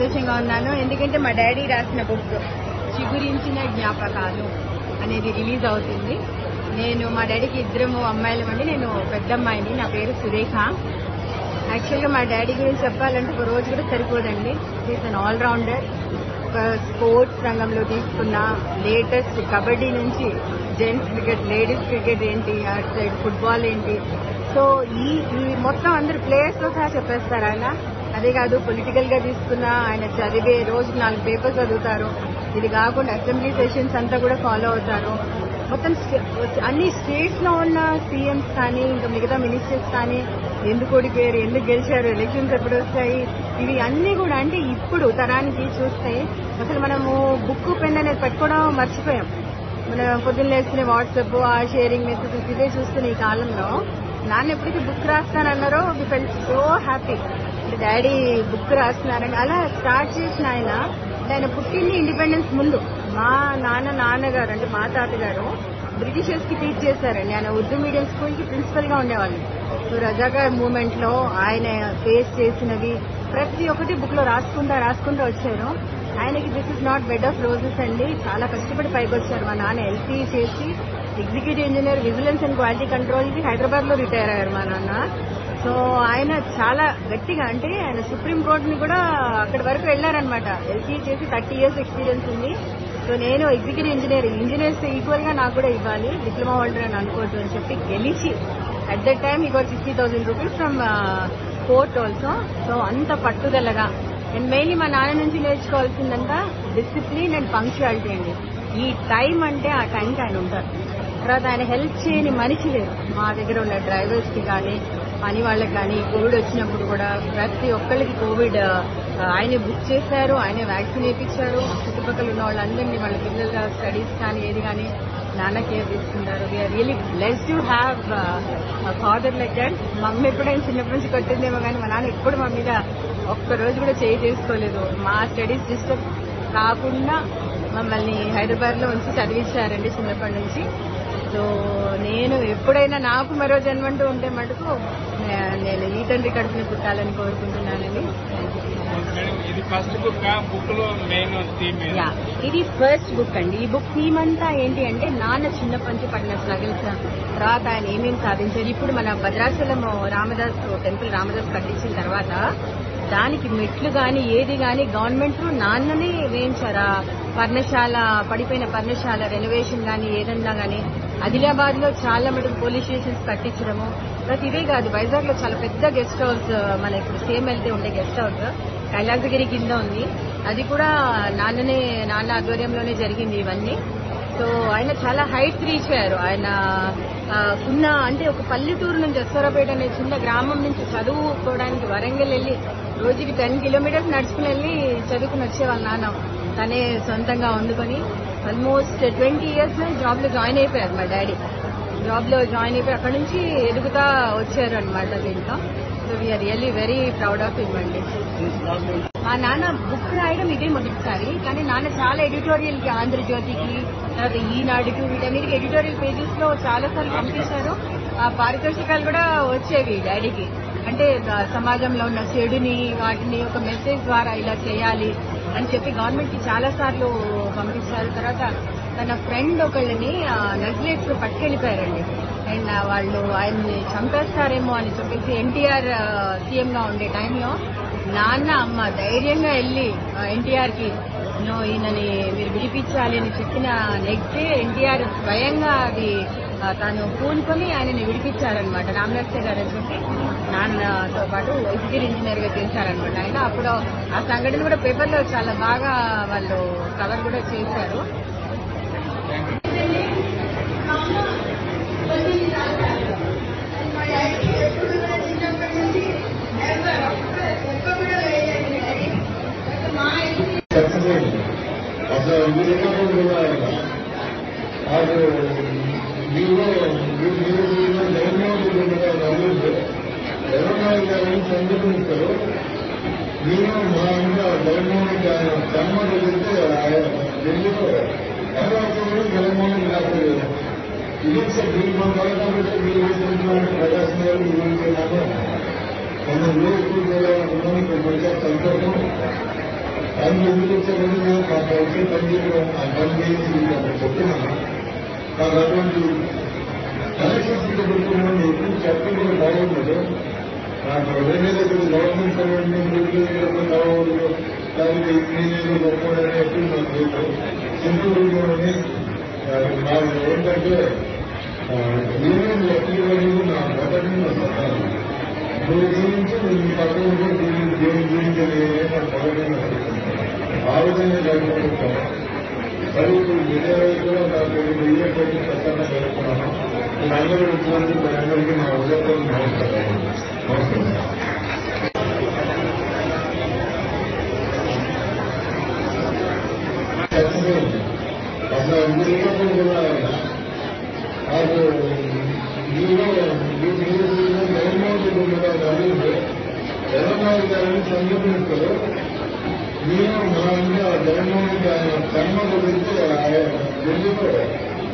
సంతోషంగా ఉన్నాను. ఎందుకంటే మా డాడీ రాసిన బుక్ చిగురించిన జ్ఞాపకాలు అనేది రిలీజ్ అవుతుంది. నేను మా డాడీకి ఇద్దరము అమ్మాయిలమండి. నేను పెద్ద అమ్మాయిని. నా పేరు సురేఖ. యాక్చువల్గా మా డాడీ గురించి చెప్పాలంటే ఒక రోజు కూడా సరిపోదండి. Is an allrounder. ఒక స్పోర్ట్స్ రంగంలో తీసుకున్న లేటెస్ట్ కబడ్డీ నుంచి జెంట్స్ క్రికెట్, లేడీస్ క్రికెట్ ఏంటి, అటు సైడ్ ఫుట్బాల్ ఏంటి, సో ఈ మొత్తం అందరు ప్లేయర్స్తో సహా చెప్పేస్తారు ఆయన. అదే కాదు, పొలిటికల్ గా తీసుకున్న ఆయన చదివే రోజుకి 4 పేపర్స్ చదువుతారు. ఇది కాకుండా అసెంబ్లీ సెషన్స్ అంతా కూడా ఫాలో అవుతారు. మొత్తం అన్ని స్టేట్స్ లో ఉన్న సీఎంస్ కానీ ఇంకా మిగతా మినిస్టర్స్ కానీ ఎందుకు ఓడిపోయారు, ఎందుకు గెలిచారు, ఎలక్షన్స్ ఎప్పుడు వస్తాయి, ఇవి అన్ని కూడా అంటే ఇప్పుడు తరానికి చూస్తే అసలు మనము బుక్ పెన్ అనేది పెట్టుకోవడం మర్చిపోయాం. మనం పొద్దున్న లేస్తూనే వాట్సాప్, ఆ షేరింగ్ మెసేజెస్ ఇవే చూస్తున్న ఈ కాలంలో నాన్న ఎప్పటికీ బుక్ రాస్తానన్నారో we felt so happy. Daddy book రాస్తున్నారని అలా స్టార్ట్ చేసిన ఆయన పుట్టింది ఇండిపెండెన్స్ ముందు. మా నాన్నగారు అంటే మా తాతగారు బ్రిటిషర్స్ కి టీచ్ చేశారండి. ఆయన ఉర్దూ మీడియం స్కూల్ కి ప్రిన్సిపల్ గా ఉండేవాళ్ళు. సో రజాకార్ మూవ్మెంట్ లో ఆయన ఫేస్ చేసినవి ప్రతి ఒక్కటి బుక్ లో రాసుకుంటూ వచ్చారు. ఆయనకి this is not bed of roses అండి. చాలా కష్టపడి పైకి వచ్చారు. మా నాన్న ఎల్సీ చేసి executive engineer vigilance and quality control కి హైదరాబాద్ లో రిటైర్ అయ్యారు మా నాన్న. సో ఆయన చాలా గట్టిగా అంటే ఆయన సుప్రీంకోర్టుని కూడా అక్కడి వరకు వెళ్లారనమాట. ఎల్సీ చేసి 30 years ఎక్స్పీరియన్స్ ఉంది. సో నేను ఎగ్జిక్యూటివ్ ఇంజనీర్స్ ఈక్వల్ గా నాకు కూడా ఇవ్వాలి, డిప్లొమా హోల్డర్ అని అనుకోవద్దు అని చెప్పి గెలిచి అట్ దట్ టైమ్ ఈ got 60,000 rupees from court also. So అంత పట్టుదలగా అండ్ మెయిన్లీ మా నాన్న నుంచి నేర్చుకోవాల్సిందంతా డిసిప్లిన్ అండ్ పంక్చువాలిటీ అండి. ఈ టైం అంటే ఆ టైంకి ఆయన ఉంటారు. తర్వాత ఆయన హెల్ప్ చేయని మనిషి లేరు. మా దగ్గర ఉన్న డ్రైవర్స్ కి కానీ పని వాళ్ళకి కానీ కోవిడ్ వచ్చినప్పుడు కూడా ప్రతి ఒక్కళ్ళకి కోవిడ్ ఆయనే బుక్ చేశారు, ఆయనే వ్యాక్సిన్ వేయించారు. చుట్టుపక్కల ఉన్న వాళ్ళందరినీ వాళ్ళ పిల్లల స్టడీస్ కానీ ఏది కానీ నాన్న కేర్ తీసుకుంటారు. We're really blessed to have father like that. Mummy ఎప్పుడైనా చిన్నప్పటి నుంచి కొట్టిందేమో కానీ మా నాన్న ఎప్పుడు మా మీద ఒక్కరోజు కూడా చేసుకోలేదు. మా స్టడీస్ డిస్టర్బ్ కాకుండా మమ్మల్ని హైదరాబాద్ లో ఉంచి చదివించారండి చిన్నప్పటి నుంచి. సో నేను ఎప్పుడైనా నాకు మరో జన్మంటూ ఉంటే మటుకు నేను ఈ తండ్రి కడుపుని పుట్టాలని కోరుకుంటున్నానండి. ఇది ఫస్ట్ బుక్ లో మెయిన్ థీమ్. ఇది ఫస్ట్ బుక్ అండి. ఈ బుక్ థీమ్ అంతా ఏంటి అంటే నాన్న చిన్నప్పటి నుంచి పడిన స్ట్రగుల్స్, తర్వాత ఆయన ఏమేమి సాధించారు. ఇప్పుడు మన భద్రాచలం రామదాస్ కట్టించిన తర్వాత దానికి మెట్లు గాని ఏది గాని గవర్నమెంట్ నాన్ననే వేయించారా. పడిపోయిన పర్ణశాల రెనోవేషన్ గాని ఏదన్నా గాని ఆదిలాబాద్ లో చాలా మటుకు పోలీస్ స్టేషన్స్ కట్టించడము. ప్రతి ఇదే కాదు, వైజాగ్ లో చాలా పెద్ద గెస్ట్ హౌస్, మన ఇప్పుడు సేమ్ వెళ్తే ఉండే గెస్ట్ హౌస్ కైలాసగిరి కింద ఉంది. అది కూడా నాన్న ఆధ్వర్యంలోనే జరిగింది ఇవన్నీ. సో ఆయన చాలా హైట్ రీచ్ అయ్యారు. ఆయన అంటే ఒక పల్లెటూరు నుంచి అశ్వరాపేట అనే చిన్న గ్రామం నుంచి చదువుకోవడానికి వరంగల్ వెళ్లి రోజుకి 10 kilometers నడుచుకుని వెళ్లి చదువుకుని వచ్చేవాళ్ళ నాన్న. తనే సొంతంగా వండుకొని ఆల్మోస్ట్ 20 years జాబ్ లో జాయిన్ అయిపోయారు. మా డాడీ జాబ్ లో జాయిన్ అయిపోయి అక్కడి నుంచి ఎదుగుతా వచ్చారు అనమాట దీంట్లో. So we're really very proud of him అండి. మా నాన్న బుక్ రాయడం ఇదే మొదటిసారి, కానీ నాన్న చాలా ఎడిటోరియల్ కి ఆంధ్రజ్యోతికి, తర్వాత ఈనాడుకి, వీటన్నిటికి ఎడిటోరియల్ పేజెస్ లో చాలా సార్లు పంపించారు. ఆ పారితోషికాలు కూడా వచ్చేవి డాడీకి. అంటే సమాజంలో ఉన్న చెడుని వాటిని ఒక మెసేజ్ ద్వారా ఇలా చేయాలి అని చెప్పి గవర్నమెంట్ కి చాలా సార్లు పంపించారు. తర్వాత తన ఫ్రెండ్ ఒకళ్ళని నక్సలైట్స్ పట్టుకెళ్లిపోయారండి. అండ్ వాళ్ళు ఆయన్ని చంపేస్తారేమో అని చెప్పేసి ఎన్టీఆర్ సీఎం గా ఉండే టైంలో నాన్న అమ్మ ధైర్యంగా వెళ్లి ఎన్టీఆర్ కి ఈయనని మీరు విడిపించాలి అని చెప్పిన నెక్స్ట్ డే ఎన్టీఆర్ స్వయంగా అది తాను పూనుకొని ఆయనని విడిపించారనమాట. రామనర్సే గారు అని చెప్పి నాన్నతో పాటు ఎగ్జిక్యూటివ్ ఇంజనీర్ గా చేశారనమాట ఆయన. అప్పుడు ఆ సంఘటన కూడా పేపర్లో చాలా బాగా వాళ్ళు కవర్ కూడా చేశారు. నేను మా ఇంట్లో జగన్మోహన్ జన్మలో చెప్తే ఢిల్లీలో అమరావతిలో జగన్మోహన్ రాలేదు. ఇది దీని మన కాబట్టి మీరు ప్రజాస్వామ్యాలు మనం రోజు సంతోషం దాన్ని ఎందుకు వచ్చారని మేము మాకు వచ్చే పని చేయడం ఆ పని చేసి చెప్తున్నాను. నాకు అటువంటి కలెక్షన్స్ పెట్టుకున్నాను. ఎక్కువ చెప్పడం కూడా బాగుండదు. నాకు వేరే దగ్గర గవర్నమెంట్ సర్వెంట్ కావాలి దానికి ఇంజనీర్లు గొప్పడని ఎప్పుడు నాకు లేదు. సింపుల్గానే నాకు ఏంటంటే యూనియన్ వ్యక్తులు అనేది నా మొదటి సత్తాను. దీని గురించి నేను పక్కన దీని గురించి నాకు మొదటి ఆ విధంగా జరుపుకుంటాను. మరి ఇప్పుడు విజయవాడ కూడా నాకు వెయ్యేపటి ప్రసన్న జరుపుకున్నాను. అందరూ వచ్చినందుకు అందరికీ నా ఉదయం నమస్కారం. అసలు అందరికీ కూడా నాకు జగన్మోహన్ జగన్మోహన్ గారిని సందర్భిస్తారు. నేను మా జగన్మోహన్ గారి కర్మ గురించి ఢిల్లీలో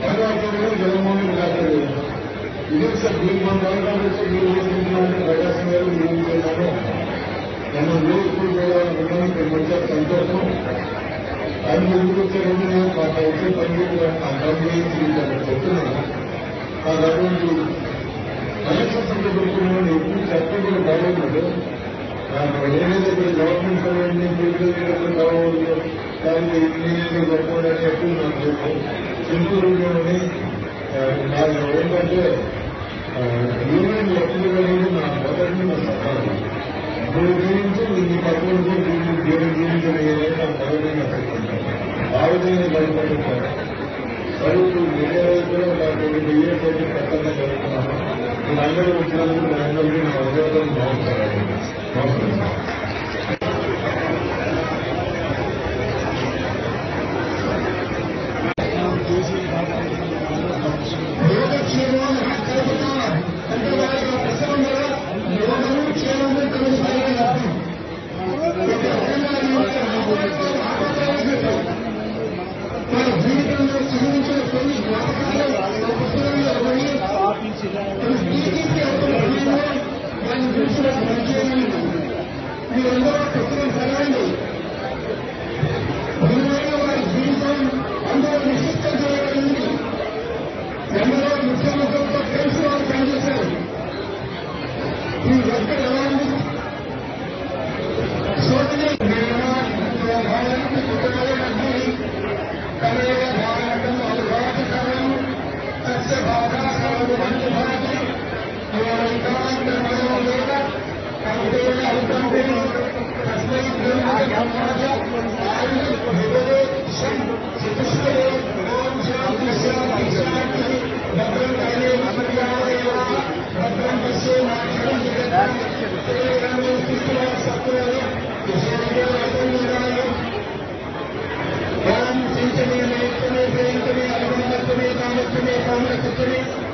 అమరావతిలో జగన్మోహన్ గారు ఇది సార్ దీని మన కాబట్టి మీరు వేసుకుంటున్నాను ప్రకాశం గారు వేసుకున్నాను. నన్ను వేసుకుని కూడా ఉన్నాను. మంచిగా సంతోషం. దాన్ని ఎందుకు వచ్చారని నేను మాకు వచ్చే పని ఆ పని చేసి చెప్తున్నాను. నాకు అటువంటి కలెక్షన్స్ పెట్టుకున్నాను. ఎక్కువ చెప్పడం కూడా బాగుండదు. నాకు వేరే దగ్గర గవర్నమెంట్ సర్వెంట్ కావాలి దానికి ఇంజనీర్లు గొప్పడని ఎప్పుడు నాకు లేదు. సింపుల్గానే నాకు ఏంటంటే యూనియన్ వ్యక్తులు అనేది నా మొదటి సత్తాను. దీని గురించి మీ పక్కన దీని గురించి నాకు మొదటిగా చెప్తుంటాను. ఆ విధంగా జరుపుకుంటాను. మరి ఇప్పుడు విజయవాడ కూడా నాకు వెయ్యేపటి ప్రసన్న జరుపుకున్నాను. అందరూ వచ్చినందుకు అందరికీ నా ఉదయం నమస్కారాలు. Om